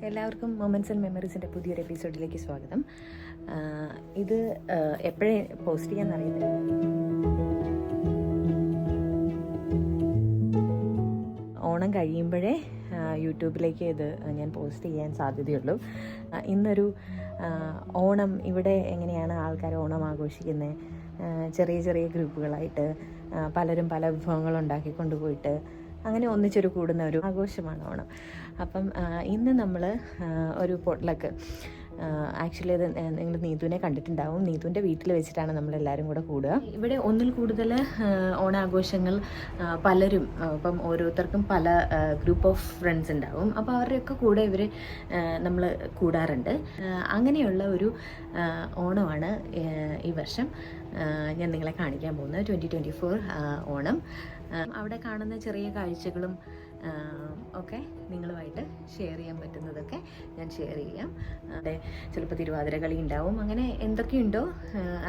എല്ലാവർക്കും moments and മെമ്മറീസിൻ്റെ പുതിയൊരു എപ്പിസോഡിലേക്ക് സ്വാഗതം. ഇത് എപ്പോഴേ പോസ്റ്റ് ചെയ്യാമെന്നറിയത്തില്ല. ഓണം കഴിയുമ്പോഴേ യൂട്യൂബിലേക്ക് ഇത് ഞാൻ പോസ്റ്റ് ചെയ്യാൻ സാധ്യതയുള്ളൂ. ഇന്നൊരു ഓണം ഇവിടെ എങ്ങനെയാണ് ആൾക്കാർ ഓണം ആഘോഷിക്കുന്നത്, ചെറിയ ചെറിയ ഗ്രൂപ്പുകളായിട്ട് പലരും പല വിഭവങ്ങൾ ഉണ്ടാക്കി കൊണ്ടുപോയിട്ട് അങ്ങനെ ഒന്നിച്ചൊരു കൂടുന്ന ഒരു ആഘോഷമാണ് ഓണം. അപ്പം ഇന്ന് നമ്മൾ ഒരു പൊട്ട്ലക്ക്, ആക്ച്വലി അത് നിങ്ങൾ നീതുവിനെ കണ്ടിട്ടുണ്ടാവും. നീതുവിൻ്റെ വീട്ടിൽ വെച്ചിട്ടാണ് നമ്മളെല്ലാവരും കൂടെ കൂടുക. ഇവിടെ ഒന്നിൽ കൂടുതൽ ഓണാഘോഷങ്ങൾ പലരും, അപ്പം ഓരോരുത്തർക്കും പല ഗ്രൂപ്പ് ഓഫ് ഫ്രണ്ട്സ് ഉണ്ടാവും. അപ്പോൾ അവരുടെയൊക്കെ കൂടെ നമ്മൾ കൂടാറുണ്ട്. അങ്ങനെയുള്ള ഒരു ഓണമാണ് ഈ വർഷം ഞാൻ നിങ്ങളെ കാണിക്കാൻ പോകുന്നത്. 2024 ഓണം. അവിടെ കാണുന്ന ചെറിയ കാഴ്ചകളും ഒക്കെ നിങ്ങളുമായിട്ട് ഷെയർ ചെയ്യാൻ പറ്റുന്നതൊക്കെ ഞാൻ ഷെയർ ചെയ്യാം. അവിടെ ചിലപ്പോൾ തിരുവാതിര കളി ഉണ്ടാവും. അങ്ങനെ എന്തൊക്കെയുണ്ടോ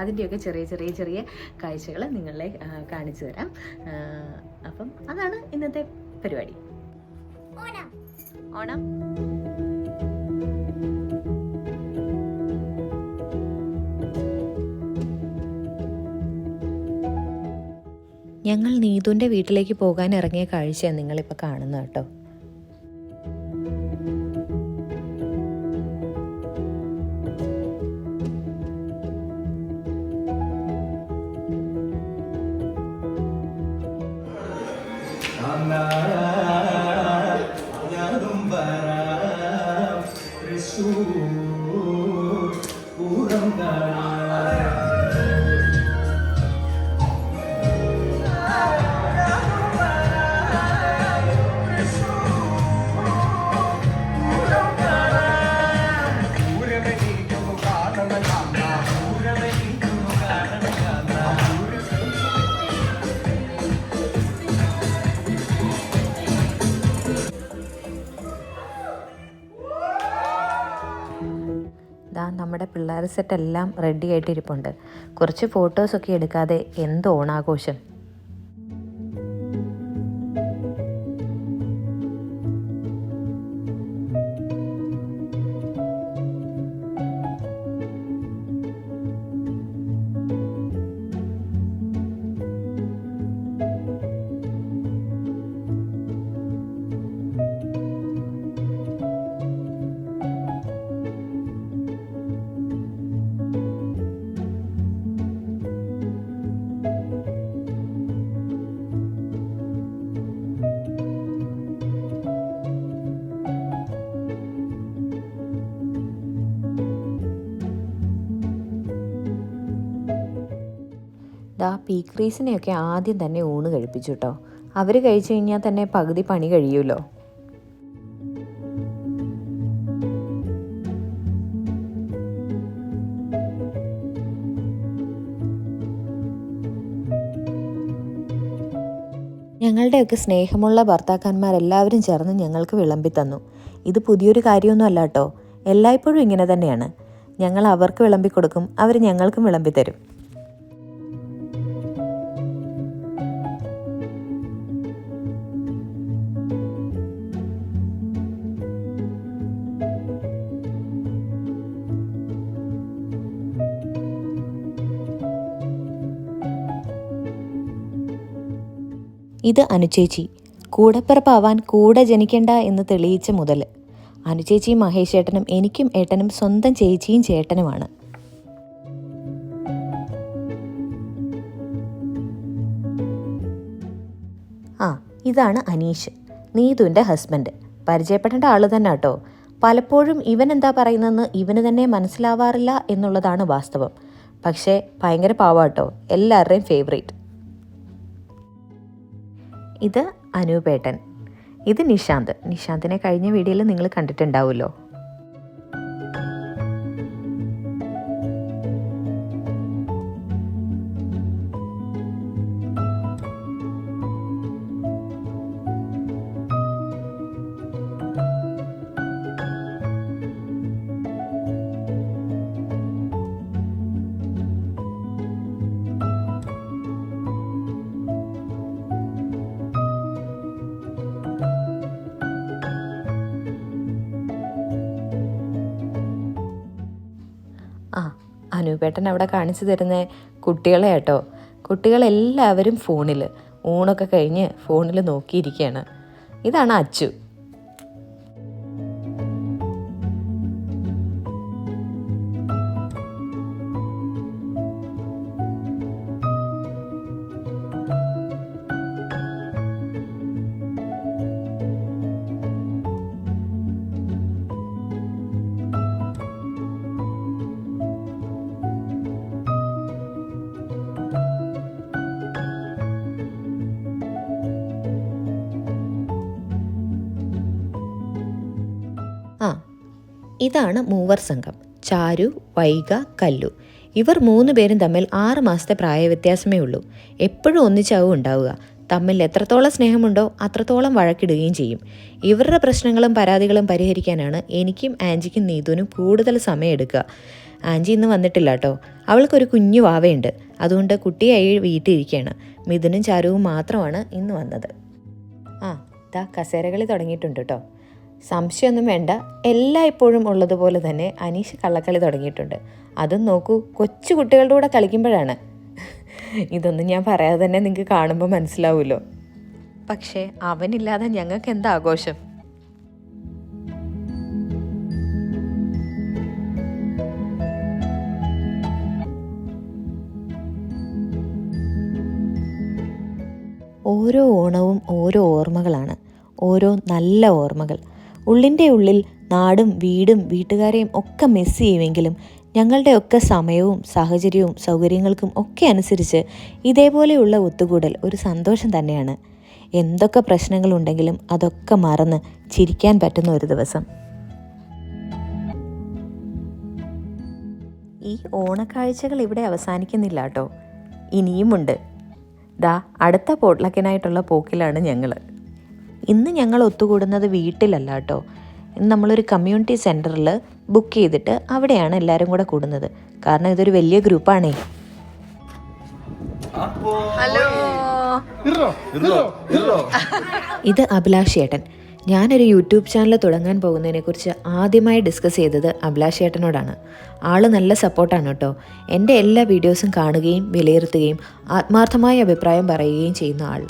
അതിൻ്റെയൊക്കെ ചെറിയ ചെറിയ ചെറിയ കാഴ്ചകൾ നിങ്ങളെ കാണിച്ചു തരാം. അപ്പം അതാണ് ഇന്നത്തെ പരിപാടി. ഓണം ഞങ്ങൾ നീതുവിൻ്റെ വീട്ടിലേക്ക് പോകാൻ ഇറങ്ങിയ കാഴ്ചയാണ് നിങ്ങളിപ്പോൾ കാണുന്നത് കേട്ടോ. നമ്മുടെ പിള്ളേർ സെറ്റെല്ലാം റെഡി ആയിട്ടിരിപ്പുണ്ട്. കുറച്ച് ഫോട്ടോസൊക്കെ എടുക്കാതെ എന്ത് ഓണാഘോഷം. പീക്രീസിനെയൊക്കെ ആദ്യം തന്നെ ഊണ് കഴിപ്പിച്ചു കേട്ടോ. അവർ കഴിച്ചു കഴിഞ്ഞാൽ തന്നെ പകുതി പണി കഴിയുമല്ലോ. ഞങ്ങളുടെയൊക്കെ സ്നേഹമുള്ള ഭർത്താക്കന്മാരെല്ലാവരും ചേർന്ന് ഞങ്ങൾക്ക് വിളമ്പി തന്നു. ഇത് പുതിയൊരു കാര്യമൊന്നും അല്ല കേട്ടോ. എല്ലായ്പ്പോഴും ഇങ്ങനെ തന്നെയാണ്. ഞങ്ങൾ അവർക്ക് വിളമ്പി കൊടുക്കും, അവർ ഞങ്ങൾക്കും വിളമ്പി തരും. ഇത് അനുചേച്ചി, കൂടപ്പിറപ്പാവാൻ കൂടെ ജനിക്കണ്ട എന്ന് തെളിയിച്ച മുതൽ. അനുചേച്ചിയും മഹേഷ് ഏട്ടനും എനിക്കും ഏട്ടനും സ്വന്തം ചേച്ചിയും ചേട്ടനുമാണ്. ഇതാണ് അനീഷ്, നീതുവിൻ്റെ ഹസ്ബൻഡ്. പരിചയപ്പെടേണ്ട ആൾ തന്നെ കേട്ടോ. പലപ്പോഴും ഇവൻ എന്താ പറയുന്നതെന്ന് ഇവന് തന്നെ മനസ്സിലാവാറില്ല എന്നുള്ളതാണ് വാസ്തവം. പക്ഷേ ഭയങ്കര പാവാട്ടോ, എല്ലാവരുടെയും ഫേവറേറ്റ്. ഇത് അനൂപേട്ടൻ. ഇത് നിശാന്ത്. നിശാന്തിനെ കഴിഞ്ഞ വീഡിയോയിൽ നിങ്ങൾ കണ്ടിട്ടുണ്ടാവുമല്ലോ. അനുപേട്ടൻ അവിടെ കാണിച്ചു തരുന്ന കുട്ടികളെ കേട്ടോ. കുട്ടികളെല്ലാവരും ഫോണിൽ, ഊണൊക്കെ കഴിഞ്ഞ് ഫോണിൽ നോക്കിയിരിക്കുകയാണ്. ഇതാണ് അച്ചു. ഇതാണ് മൂവർ സംഘം. ചാരു, വൈഗ, കല്ലു. ഇവർ 3 പേരും തമ്മിൽ 6 മാസത്തെ പ്രായവ്യത്യാസമേ ഉള്ളൂ. എപ്പോഴും ഒന്നിച്ചാവും ഉണ്ടാവുക. തമ്മിൽ എത്രത്തോളം സ്നേഹമുണ്ടോ അത്രത്തോളം വഴക്കിടുകയും ചെയ്യും. ഇവരുടെ പ്രശ്നങ്ങളും പരാതികളും പരിഹരിക്കാനാണ് എനിക്കും ആൻജിക്കും നീതുവിനും കൂടുതൽ സമയം എടുക്കുക. ആൻജി ഇന്ന് വന്നിട്ടില്ല കേട്ടോ. അവൾക്കൊരു കുഞ്ഞു വാവയുണ്ട്. അതുകൊണ്ട് കുട്ടിയായി വീട്ടിലിരിക്കുകയാണ്. മിഥുനും ചാരുവും മാത്രമാണ് ഇന്ന് വന്നത്. കസേരകളി തുടങ്ങിയിട്ടുണ്ട് കേട്ടോ. സംശയമൊന്നും വേണ്ട, എല്ലായ്പ്പോഴും ഉള്ളതുപോലെ തന്നെ അനീഷ് കള്ളക്കളി തുടങ്ങിയിട്ടുണ്ട്. അതും നോക്കൂ, കൊച്ചു കുട്ടികളുടെ കൂടെ കളിക്കുമ്പോഴാണ്. ഇതൊന്നും ഞാൻ പറയാതെ തന്നെ നിങ്ങൾക്ക് കാണുമ്പോൾ മനസ്സിലാവുമല്ലോ. പക്ഷേ അവനില്ലാതെ ഞങ്ങൾക്ക് എന്താ ആഘോഷം. ഓരോ ഓണവും ഓരോ ഓർമ്മകളാണ്, ഓരോ നല്ല ഓർമ്മകൾ. ഉള്ളിൻ്റെ ഉള്ളിൽ നാടും വീടും വീട്ടുകാരെയും ഒക്കെ മിസ് ചെയ്യുമെങ്കിലും ഞങ്ങളുടെയൊക്കെ സമയവും സാഹചര്യവും സൗകര്യങ്ങൾക്കും ഒക്കെ അനുസരിച്ച് ഇതേപോലെയുള്ള ഒത്തുകൂടൽ ഒരു സന്തോഷം തന്നെയാണ്. എന്തൊക്കെ പ്രശ്നങ്ങളുണ്ടെങ്കിലും അതൊക്കെ മറന്ന് ചിരിക്കാൻ പറ്റുന്ന ഒരു ദിവസം. ഈ ഓണക്കാഴ്ചകൾ ഇവിടെ അവസാനിക്കുന്നില്ല കേട്ടോ, ഇനിയുമുണ്ട്. അടുത്ത പോട്ട്ലക്കിനായിട്ടുള്ള പോക്കിലാണ് ഞങ്ങൾ. ഇന്ന് ഞങ്ങൾ ഒത്തുകൂടുന്നത് വീട്ടിലല്ല കേട്ടോ. ഇന്ന് നമ്മളൊരു കമ്മ്യൂണിറ്റി സെൻറ്ററിൽ ബുക്ക് ചെയ്തിട്ട് അവിടെയാണ് എല്ലാവരും കൂടെ കൂടുന്നത്. കാരണം ഇതൊരു വലിയ ഗ്രൂപ്പാണേ. ഹലോ, ഇത് അഭിലാഷ് ചേട്ടൻ. ഞാനൊരു യൂട്യൂബ് ചാനൽ തുടങ്ങാൻ പോകുന്നതിനെക്കുറിച്ച് ആദ്യമായി ഡിസ്കസ് ചെയ്തത് അഭിലാഷ് ചേട്ടനോടാണ്. ആൾ നല്ല സപ്പോർട്ടാണ് കേട്ടോ. എൻ്റെ എല്ലാ വീഡിയോസും കാണുകയും വിലയിരുത്തുകയും ആത്മാർത്ഥമായ അഭിപ്രായം പറയുകയും ചെയ്യുന്ന ആൾ.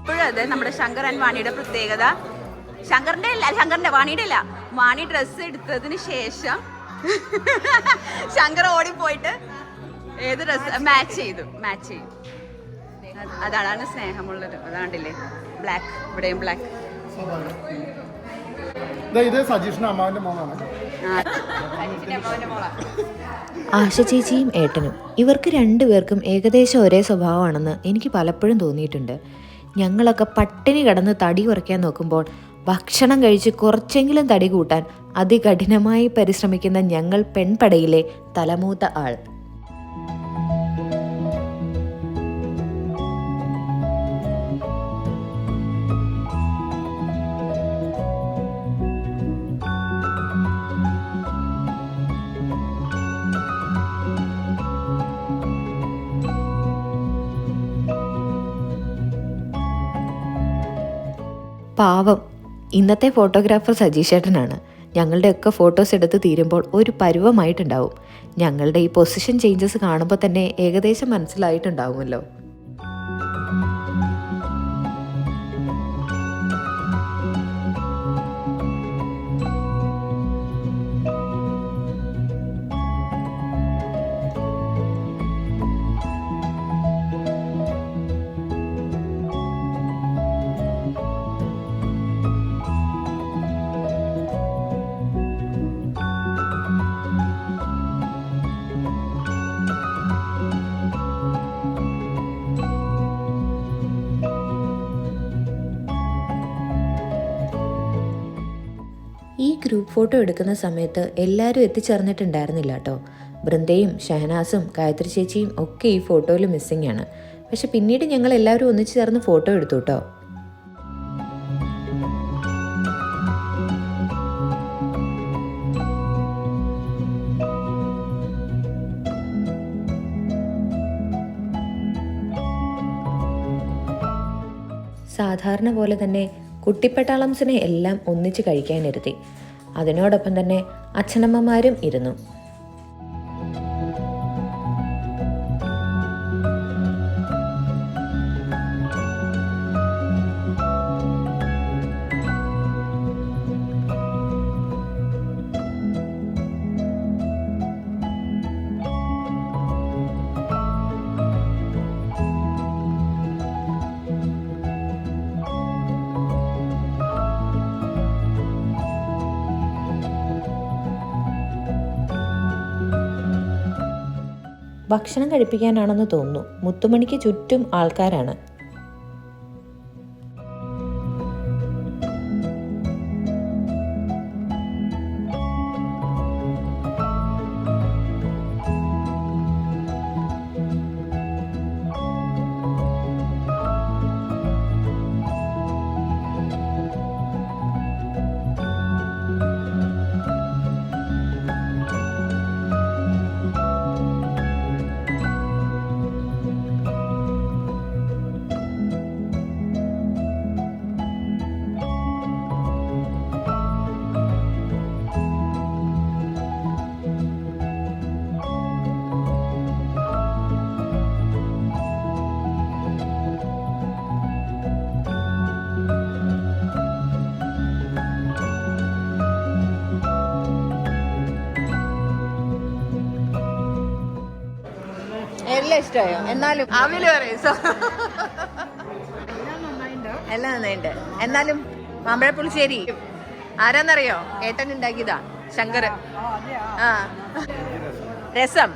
ഇപ്പോഴത് നമ്മുടെ ശങ്കർ ആൻഡ് വാണിയുടെ പ്രത്യേകത, ശങ്കറിന്റെ വാണിയുടെ അല്ല, വാണി ഡ്രസ്സ് എടുത്തതിന് ശേഷം ശങ്കർ ഓടിപ്പോയിട്ട് ഏത് ഡ്രസ് മാച്ച് ചെയ്യും. അതാണ് സ്നേഹമുള്ളത്. അതാണ്ടില്ലേ, ബ്ലാക്ക്, ഇവിടെയും ബ്ലാക്ക്. ആശ ചേച്ചിയും ഏട്ടനും, ഇവർക്ക് 2 പേർക്കും ഏകദേശം ഒരേ സ്വഭാവമാണെന്ന് എനിക്ക് പലപ്പോഴും തോന്നിയിട്ടുണ്ട്. ഞങ്ങളൊക്കെ പട്ടിണി കിടന്ന് തടി കുറയ്ക്കാൻ നോക്കുമ്പോൾ ഭക്ഷണം കഴിച്ച് കുറച്ചെങ്കിലും തടി കൂട്ടാൻ അതികഠിനമായി പരിശ്രമിക്കുന്ന ഞങ്ങൾ പെൺപടയിലെ തലമൂത്ത ആൾ. പാവം, ഇന്നത്തെ ഫോട്ടോഗ്രാഫർ സജീഷ് ചേട്ടനാണ്. ഞങ്ങളുടെയൊക്കെ ഫോട്ടോസ് എടുത്ത് തീരുമ്പോൾ ഒരു പരുവമായിട്ടുണ്ടാവും. ഞങ്ങളുടെ ഈ പൊസിഷൻ ചേഞ്ചസ് കാണുമ്പോൾ തന്നെ ഏകദേശം മനസ്സിലായിട്ടുണ്ടാവുമല്ലോ. ഈ ഗ്രൂപ്പ് ഫോട്ടോ എടുക്കുന്ന സമയത്ത് എല്ലാവരും എത്തിച്ചേർന്നിട്ടുണ്ടായിരുന്നില്ല കേട്ടോ. ബൃന്ദയും ഷഹനാസും ഗായത്രി ചേച്ചിയും ഒക്കെ ഈ ഫോട്ടോയിൽ മിസ്സിംഗ് ആണ്. പക്ഷെ പിന്നീട് ഞങ്ങൾ എല്ലാവരും ഒന്നിച്ചു ചേർന്ന് ഫോട്ടോ എടുത്തു കേട്ടോ. സാധാരണ പോലെ തന്നെ കുട്ടിപ്പട്ടാളംസിനെ എല്ലാം ഒന്നിച്ച് കഴിക്കാനിരുത്തി. അതിനോടൊപ്പം തന്നെ അച്ഛനമ്മമാരും ഇരുന്നു. ഭക്ഷണം കഴിപ്പിക്കാനാണെന്ന് തോന്നുന്നു. മുത്തുമണിക്ക് ചുറ്റും ആൾക്കാരാണ്. എല്ലാം ഇഷ്ടമായോ? എന്നാലും അവില് പറയും എല്ലാം നന്നായിട്ടുണ്ട്. എന്നാലും മാമ്പഴ പുളിശ്ശേരി ആരാന്നറിയോ? ഏട്ടൻ ഉണ്ടാക്കിയതാ, ശങ്കർ. ആ, രസം,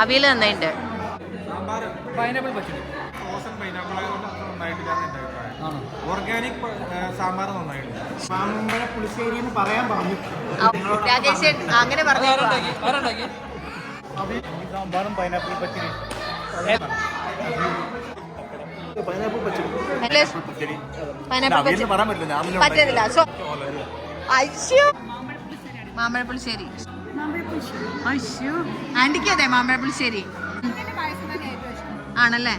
അവിയല് നന്നായിട്ടുണ്ട്. ഓർഗാനിക് സാമ്പാർ നന്നായിട്ടുണ്ട്. മാമ്പഴ പുളിശ്ശേരി എന്ന് പറയാൻ പറഞ്ഞു. രാജേഷ് അങ്ങനെ പറഞ്ഞു. സാമ്പാറും പൈനാപ്പിൾ പച്ചടി, പറ്റില്ല. മാമ്പഴ പുളിശ്ശേരി. ആന്റിക്ക് അതെ മാമ്പഴ പുളിശ്ശേരി ആണല്ലേ.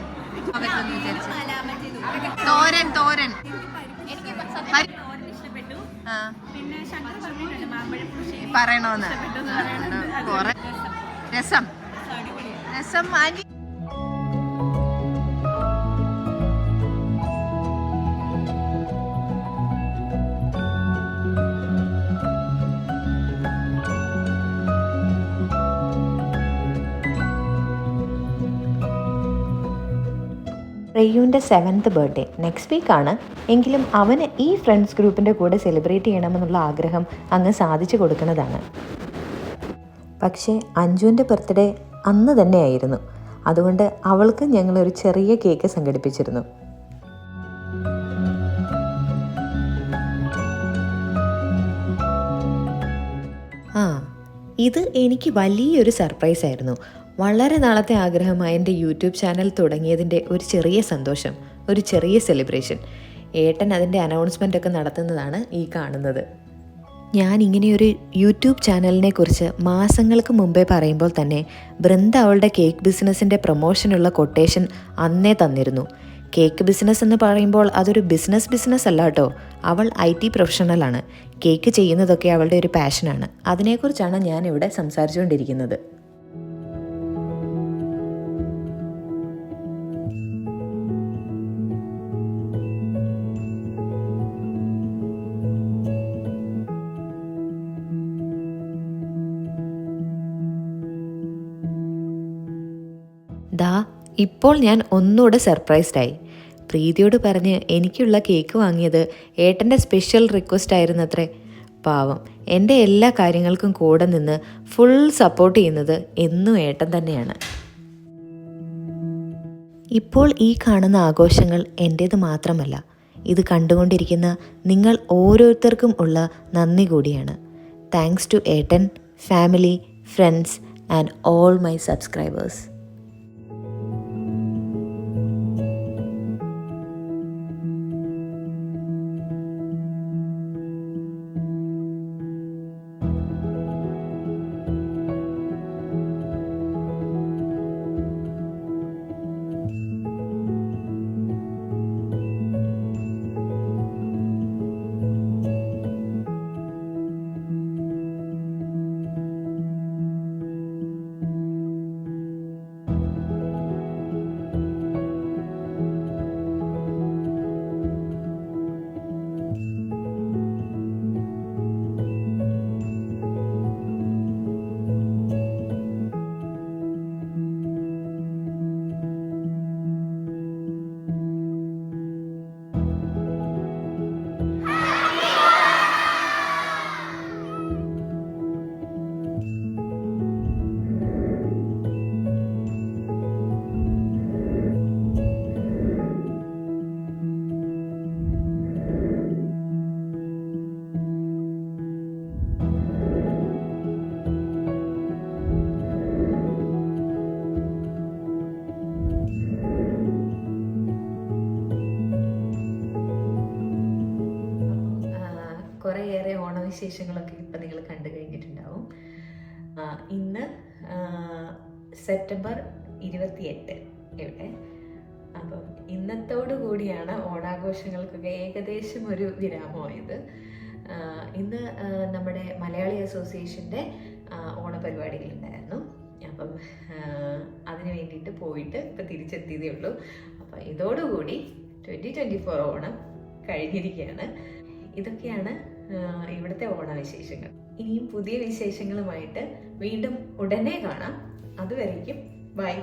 തോരൻ തോരൻ പറയണോന്ന് കൊറേ. രസം രസം ആന്റി. റെയ്യുവിൻ്റെ 7th ബർത്ത്ഡേ നെക്സ്റ്റ് വീക്കാണ്. എങ്കിലും അവന് ഈ ഫ്രണ്ട്സ് ഗ്രൂപ്പിൻ്റെ കൂടെ സെലിബ്രേറ്റ് ചെയ്യണമെന്നുള്ള ആഗ്രഹം അങ്ങ് സാധിച്ചു കൊടുക്കുന്നതാണ്. പക്ഷേ അഞ്ജുവിൻ്റെ ബർത്ത്ഡേ അന്ന് തന്നെയായിരുന്നു. അതുകൊണ്ട് അവൾക്ക് ഞങ്ങളൊരു ചെറിയ കേക്ക് സംഘടിപ്പിച്ചിരുന്നു. ഇത് എനിക്ക് വലിയൊരു സർപ്രൈസ് ആയിരുന്നു. വളരെ നാളത്തെ ആഗ്രഹമായ എൻ്റെ യൂട്യൂബ് ചാനൽ തുടങ്ങിയതിൻ്റെ ഒരു ചെറിയ സന്തോഷം, ഒരു ചെറിയ സെലിബ്രേഷൻ. ഏട്ടൻ അതിൻ്റെ അനൗൺസ്മെൻ്റ് ഒക്കെ നടത്തുന്നതാണ് ഈ കാണുന്നത്. ഞാൻ ഇങ്ങനെയൊരു യൂട്യൂബ് ചാനലിനെ കുറിച്ച് മാസങ്ങൾക്ക് മുമ്പേ പറയുമ്പോൾ തന്നെ ബൃന്ദ അവളുടെ കേക്ക് ബിസിനസ്സിൻ്റെ പ്രൊമോഷനുള്ള കൊട്ടേഷൻ അന്നേ തന്നിരുന്നു. കേക്ക് ബിസിനസ് എന്ന് പറയുമ്പോൾ അതൊരു ബിസിനസ് അല്ല കേട്ടോ. അവൾ IT പ്രൊഫഷണലാണ്. കേക്ക് ചെയ്യുന്നതൊക്കെ അവളുടെ ഒരു പാഷനാണ്. അതിനെക്കുറിച്ചാണ് ഞാനിവിടെ സംസാരിച്ചുകൊണ്ടിരിക്കുന്നത്. ഇപ്പോൾ ഞാൻ ഒന്നുകൂടെ സർപ്രൈസ്ഡായി. പ്രീതിയോട് പറഞ്ഞ് എനിക്കുള്ള കേക്ക് വാങ്ങിയത് ഏട്ടൻ്റെ സ്പെഷ്യൽ റിക്വസ്റ്റ് ആയിരുന്നത്രേ. പാവം, എൻ്റെ എല്ലാ കാര്യങ്ങൾക്കും കൂടെ നിന്ന് ഫുൾ സപ്പോർട്ട് ചെയ്യുന്നത് എന്നും ഏട്ടൻ തന്നെയാണ്. ഇപ്പോൾ ഈ കാണുന്ന ആഘോഷങ്ങൾ എൻ്റേത് മാത്രമല്ല, ഇത് കണ്ടുകൊണ്ടിരിക്കുന്ന നിങ്ങൾ ഓരോരുത്തർക്കും ഉള്ള നന്ദി കൂടിയാണ്. താങ്ക്സ് ടു ഏട്ടൻ, family, friends and all my subscribers. കുറേയേറെ ഓണവിശേഷങ്ങളൊക്കെ ഇപ്പം നിങ്ങൾ കണ്ടു കഴിഞ്ഞിട്ടുണ്ടാവും. ഇന്ന് സെപ്റ്റംബർ 28 ഇവിടെ. അപ്പം ഇന്നത്തോടു കൂടിയാണ് ഓണാഘോഷങ്ങൾക്കൊക്കെ ഏകദേശം ഒരു വിരാമമായത്. ഇന്ന് നമ്മുടെ മലയാളി അസോസിയേഷൻ്റെ ഓണപരിപാടികളുണ്ടായിരുന്നു. അപ്പം അതിന് വേണ്ടിയിട്ട് പോയിട്ട് ഇപ്പം തിരിച്ചെത്തിയതേ ഉള്ളൂ. അപ്പം ഇതോടുകൂടി 2024 ഓണം കഴിഞ്ഞിരിക്കുകയാണ്. ഇതൊക്കെയാണ് ഇവിടുത്തെ ഓണവിശേഷങ്ങൾ. ഇനിയും പുതിയ വിശേഷങ്ങളുമായിട്ട് വീണ്ടും ഉടനെ കാണാം. അതുവരേക്കും ബൈ.